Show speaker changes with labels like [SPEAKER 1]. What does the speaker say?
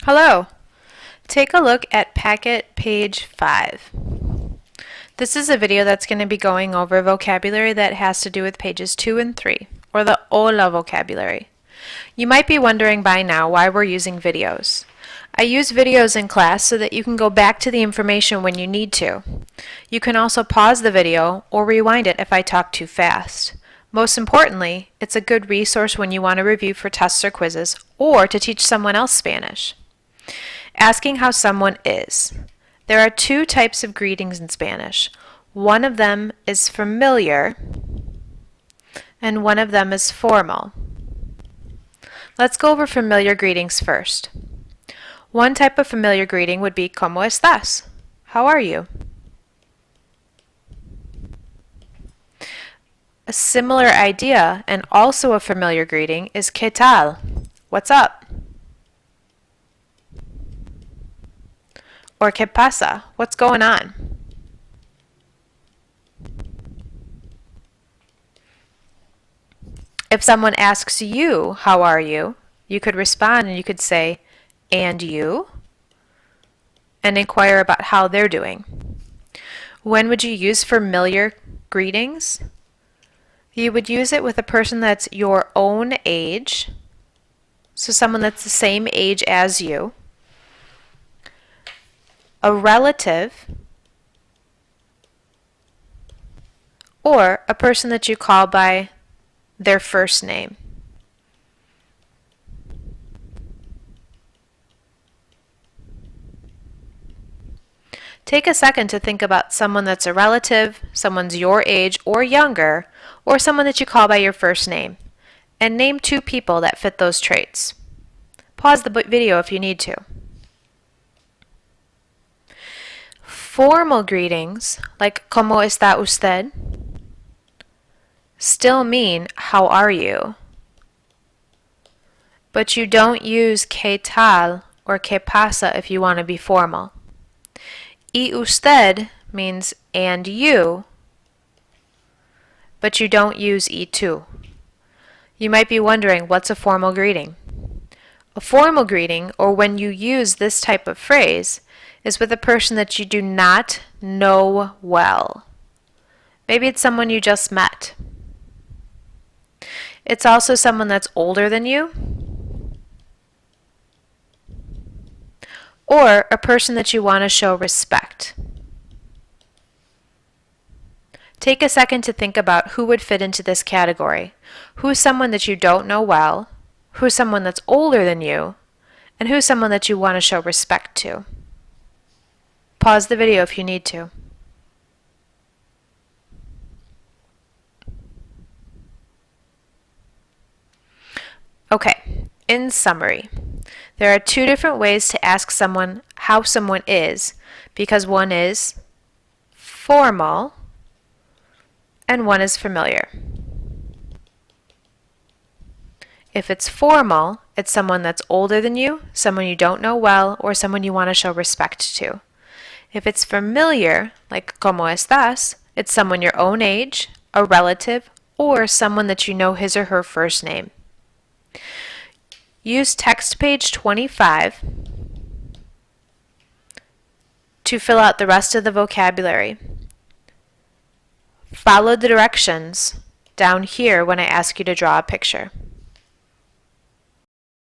[SPEAKER 1] Hello. Take a look at packet page 5. This is a video that's going to be going over vocabulary that has to do with pages 2 and 3, or the Hola vocabulary. You might be wondering by now why we're using videos. I use videos in class so that you can go back to the information when you need to. You can also pause the video or rewind it if I talk too fast. Most importantly, it's a good resource when you want to review for tests or quizzes or to teach someone else Spanish. Asking how someone is. There are two types of greetings in Spanish. One of them is familiar and one of them is formal. Let's go over familiar greetings first. One type of familiar greeting would be ¿Cómo estás? How are you? A similar idea and also a familiar greeting is ¿Qué tal? What's up? Or ¿Qué pasa? What's going on? If someone asks you, how are you, you could respond and you could say, and you? And inquire about how they're doing. When would you use familiar greetings? You would use it with a person that's your own age, so someone that's the same age as you, a relative, or a person that you call by their first name. Take a second to think about someone that's a relative, someone's your age or younger, or someone that you call by your first name, and name two people that fit those traits. Pause the video if you need to. Formal greetings, like ¿Cómo está usted?, still mean how are you? But you don't use ¿Qué tal? Or ¿Qué pasa? If you want to be formal. Y usted means and you, but you don't use y tú. You might be wondering, what's a formal greeting? A formal greeting, or when you use this type of phrase, is with a person that you do not know well. Maybe it's someone you just met. It's also someone that's older than you, or a person that you want to show respect. Take a second to think about who would fit into this category. Who's someone that you don't know well, who's someone that's older than you, and who's someone that you want to show respect to. Pause the video if you need to. Okay, in summary, there are two different ways to ask someone how someone is, because one is formal and one is familiar. If it's formal, it's someone that's older than you, someone you don't know well, or someone you want to show respect to. If it's familiar, like ¿Cómo estás?, it's someone your own age, a relative, or someone that you know his or her first name. Use text page 25 to fill out the rest of the vocabulary. Follow the directions down here when I ask you to draw a picture.